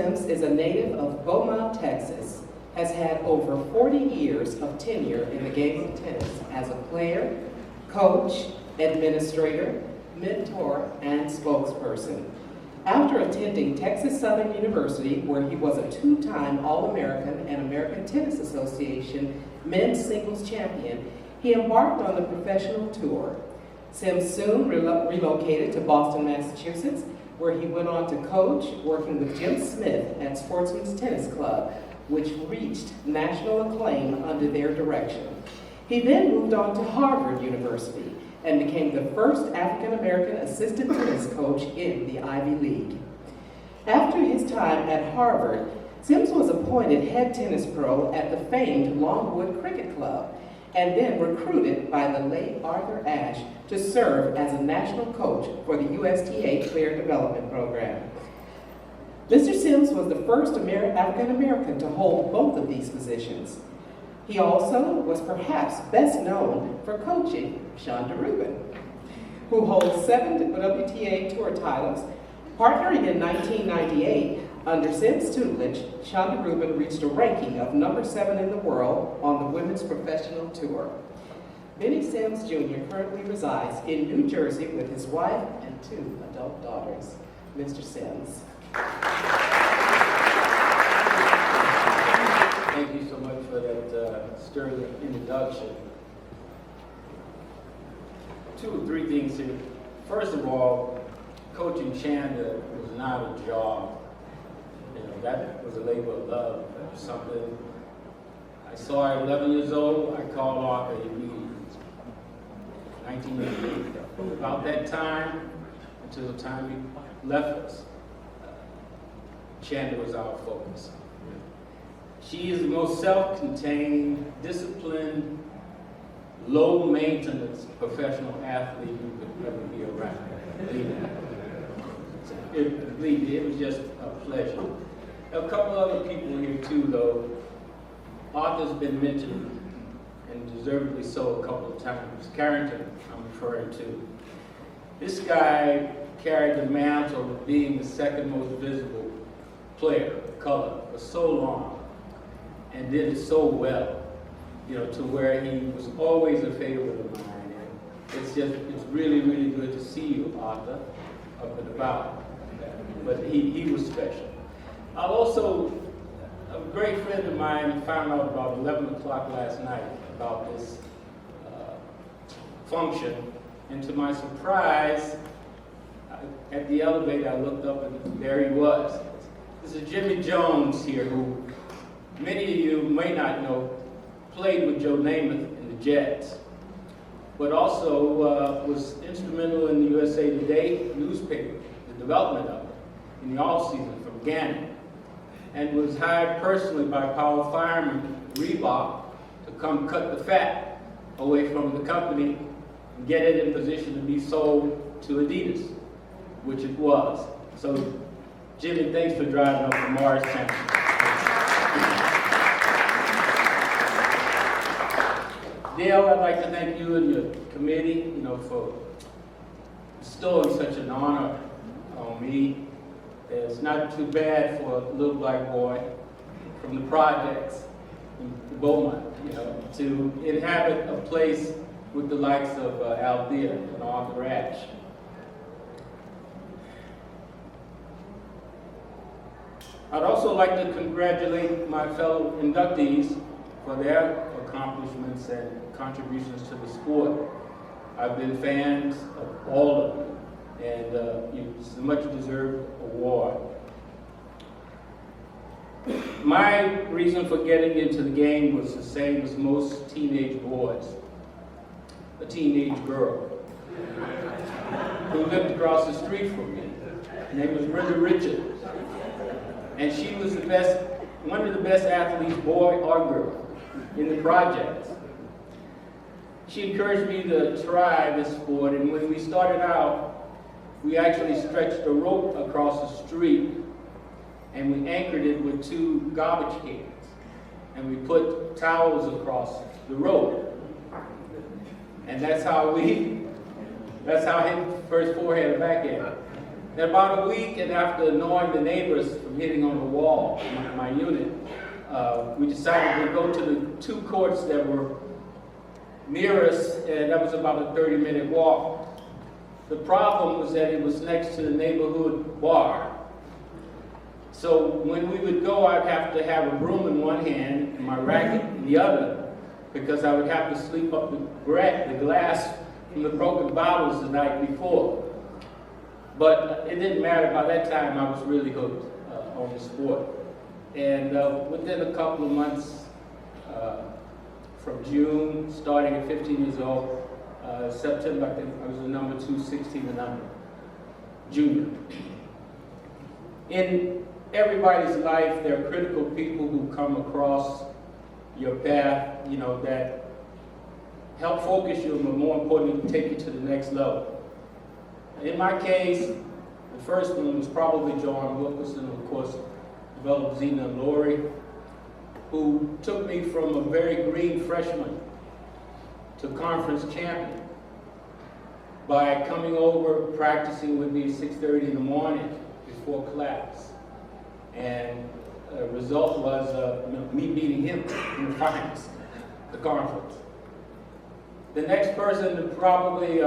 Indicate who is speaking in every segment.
Speaker 1: Sims is a native of Beaumont, Texas, has had over 40 years of tenure in the game of tennis as a player, coach, administrator, mentor, and spokesperson. After attending Texas Southern University, where he was a two-time All-American and American Tennis Association men's singles champion, he embarked on the professional tour. Sims soon relocated to Boston, Massachusetts, where he went on to coach, working with Jim Smith at Sportsman's Tennis Club, which reached national acclaim under their direction. He then moved on to Harvard University and became the first African-American assistant tennis coach in the Ivy League. After his time at Harvard, Sims was appointed head tennis pro at the famed Longwood Cricket Club, and then recruited by the late Arthur Ashe to serve as a national coach for the USTA Player Development Program. Mr. Sims was the first African-American to hold both of these positions. He also was perhaps best known for coaching Shonda Rubin, who holds 7 WTA Tour titles. Partnering in 1998, under Sims' tutelage, Shonda Rubin reached a ranking of number 7 in the world on the Women's Professional Tour. Benny Sims Jr. currently resides in New Jersey with his wife and 2 adult daughters. Mr. Sims.
Speaker 2: Thank you so much for that sterling introduction. 2 or 3 things here. First of all, coaching Shonda was not a job. You know, that was a labor of love. That was something I saw at 11 years old. I called Arthur immediately. 1988. About that time, until the time he left us, Shonda was our focus. She is the most self-contained, disciplined, low-maintenance professional athlete you could ever be around. Believe me, it was just a pleasure. A couple other people here too, though. Arthur's been mentioned, and deservedly so, a couple of times. Carrington, I'm referring to. This guy carried the mantle of being the second most visible player of color for so long, and did it so well, you know, to where he was always a favorite of mine. And it's really, really good to see you, Arthur, up and about. But he was special. A great friend of mine found out about 11 o'clock last night about this function, and to my surprise, at the elevator I looked up and there he was. This is Jimmy Jones here, who many of you may not know, played with Joe Namath in the Jets, but also was instrumental in the USA Today newspaper, the development of it, in the off-season from Ghana, and was hired personally by Power Fireman Reebok to come cut the fat away from the company and get it in position to be sold to Adidas, which it was. So, Jimmy, thanks for driving up from Morristown. Dale, I'd like to thank you and your committee, you know, for bestowing such an honor on me. It's not too bad for a little black boy from the projects in Beaumont, you know, to inhabit a place with the likes of Althea and Arthur Ashe. I'd also like to congratulate my fellow inductees for their accomplishments and contributions to the sport. I've been fans of all of you, and it's a much-deserved award. My reason for getting into the game was the same as most teenage boys. A teenage girl who lived across the street from me. Her name was Brenda Richards. And she was one of the best athletes, boy or girl, in the projects. She encouraged me to try this sport, and when we started out, we actually stretched a rope across the street, and we anchored it with 2 garbage cans, and we put towels across the rope. And that's how hit first forehand and backhand. And about a week, and after annoying the neighbors from hitting on the wall in my unit, we decided to go to the 2 courts that were near us, and that was about a 30-minute walk. The problem was that it was next to the neighborhood bar. So when we would go, I'd have to have a broom in one hand and my racket in the other, because I would have to sweep up the glass from the broken bottles the night before. But it didn't matter. By that time, I was really hooked on the sport. And within a couple of months, from June, starting at 15 years old, September, I think I was the number 216 and under junior. In everybody's life, there are critical people who come across your path, you know, that help focus you, but more importantly, take you to the next level. In my case, the first one was probably John Wilkerson, of course, developed Zena and Lori, who took me from a very green freshman to conference champion by coming over, practicing with me at 6:30 in the morning before class. And the result was me beating him in the finals, the conference. The next person, probably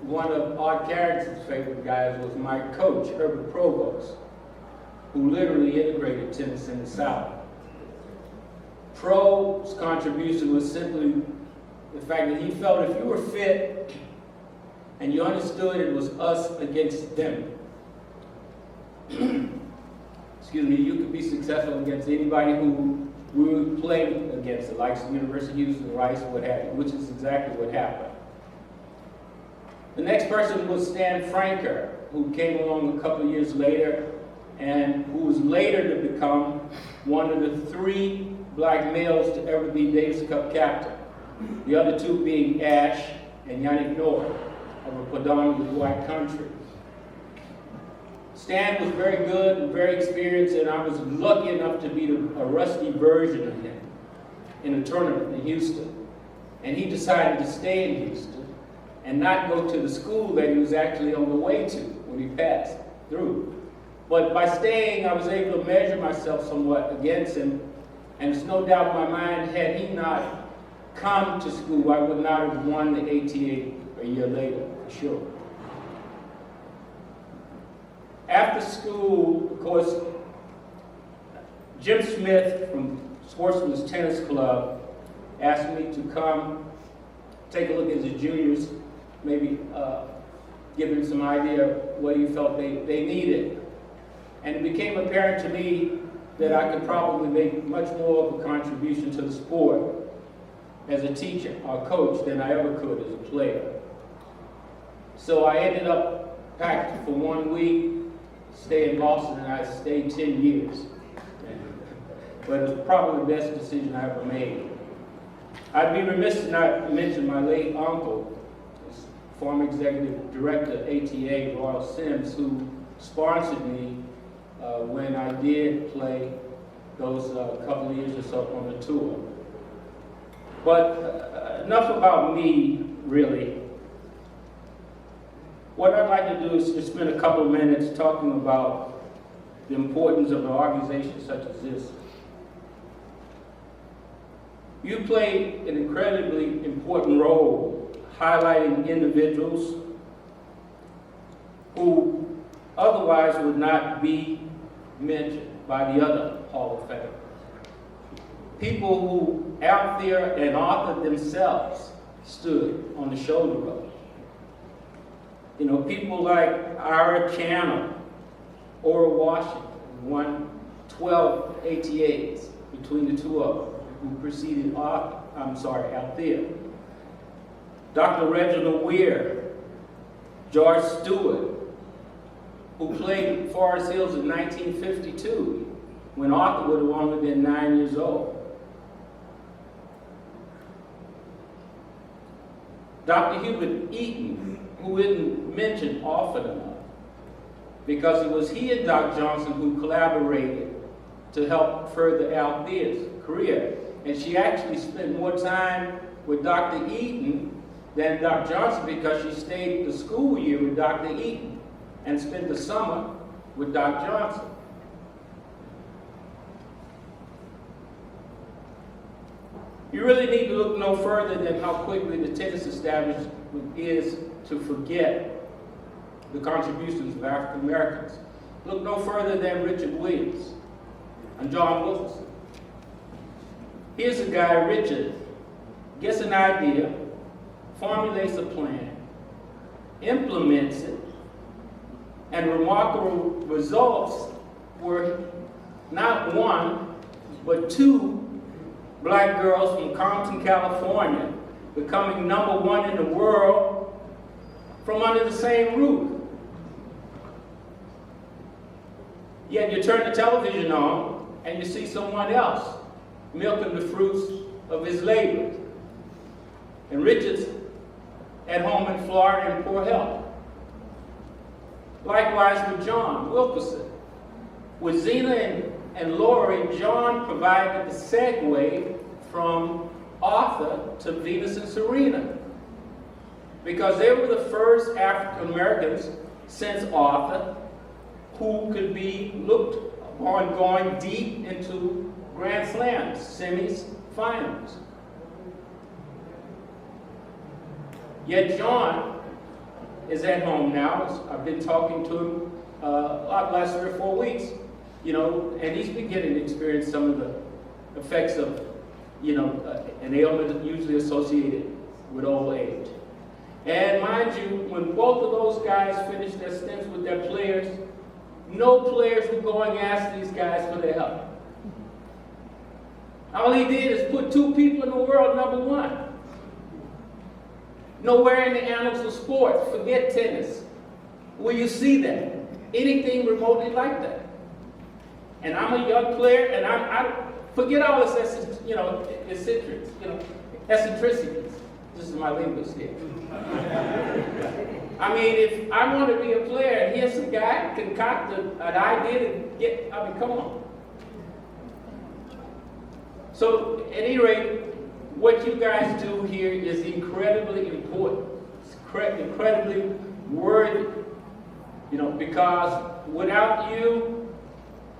Speaker 2: one of Art Carrington's favorite guys, was my coach, Herbert Provost, who literally integrated tennis in the South. Pro's contribution was simply the fact that he felt if you were fit and you understood it was us against them, excuse me, you could be successful against anybody who we were playing against, the likes of University of Houston, Rice, what have you, which is exactly what happened. The next person was Stan Franker, who came along a couple of years later and who was later to become one of the 3 black males to ever be Davis Cup captain. The other 2 being Ash and Yannick Noah of a predominantly white country. Stan was very good and very experienced, and I was lucky enough to beat a rusty version of him in a tournament in Houston. And he decided to stay in Houston and not go to the school that he was actually on the way to when he passed through. But by staying, I was able to measure myself somewhat against him, and there's no doubt in my mind, had he not come to school, I would not have won the ATA a year later, for sure. After school, of course, Jim Smith from Sportsman's Tennis Club asked me to come take a look at the juniors, maybe give them some idea of what he felt they needed. And it became apparent to me that I could probably make much more of a contribution to the sport as a teacher or coach than I ever could as a player. So I ended up packed for 1 week, stay in Boston, and I stayed 10 years. But it was probably the best decision I ever made. I'd be remiss to not mention my late uncle, former executive director at ATA, Royal Sims, who sponsored me when I did play those couple of years or so on the tour. But enough about me, really. What I'd like to do is to spend a couple of minutes talking about the importance of an organization such as this. You play an incredibly important role highlighting individuals who otherwise would not be mentioned by the other Hall of Fame. People who out there and Arthur themselves stood on the shoulder of. You know, people like Ira Channel, Ora Washington, won 12 ATAs between the 2 of them, who preceded Althea. Dr. Reginald Weir, George Stewart, who played at Forest Hills in 1952, when Arthur would have only been 9 years old. Dr. Hubert Eaton, who isn't mentioned often enough, because it was he and Doc Johnson who collaborated to help further Althea's career. And she actually spent more time with Dr. Eaton than Doc Johnson, because she stayed the school year with Dr. Eaton and spent the summer with Doc Johnson. You really need to look no further than how quickly the tennis establishment is to forget the contributions of African Americans. Look no further than Richard Williams and John Wilson. Here's a guy, Richard, gets an idea, formulates a plan, implements it, and remarkable results were not one, but two black girls from Compton, California, becoming #1 in the world from under the same roof. Yet you turn the television on and you see someone else milking the fruits of his labor. And Richard's at home in Florida in poor health. Likewise with John Wilkerson. With Zena and Lori, John provided the segue from Arthur to Venus and Serena, because they were the first African Americans since Arthur who could be looked upon going deep into Grand Slams, semis, finals. Yet John is at home now. I've been talking to him a lot the last 3 or 4 weeks, and he's beginning to experience some of the effects of, an ailment usually associated with old age. And mind you, when both of those guys finished their stints with their players, no players would go and ask these guys for their help. All he did is put 2 people in the world #1. Nowhere in the annals of sports, forget tennis, will you see that, anything remotely like that. And I'm a young player, and I forget all this, eccentricities. This is my linguist here. I mean, if I want to be a player, and here's some guy concoct an idea to come on. So, at any rate, what you guys do here is incredibly important. It's incredibly worthy, because without you,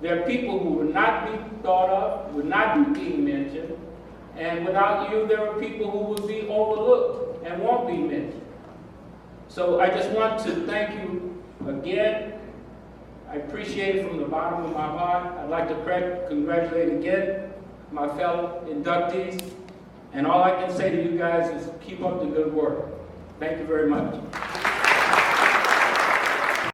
Speaker 2: there are people who would not be thought of, would not be being mentioned, and without you, there are people who would be overlooked and won't be mentioned. So I just want to thank you again. I appreciate it from the bottom of my heart. I'd like to congratulate again my fellow inductees. And all I can say to you guys is keep up the good work. Thank you very much.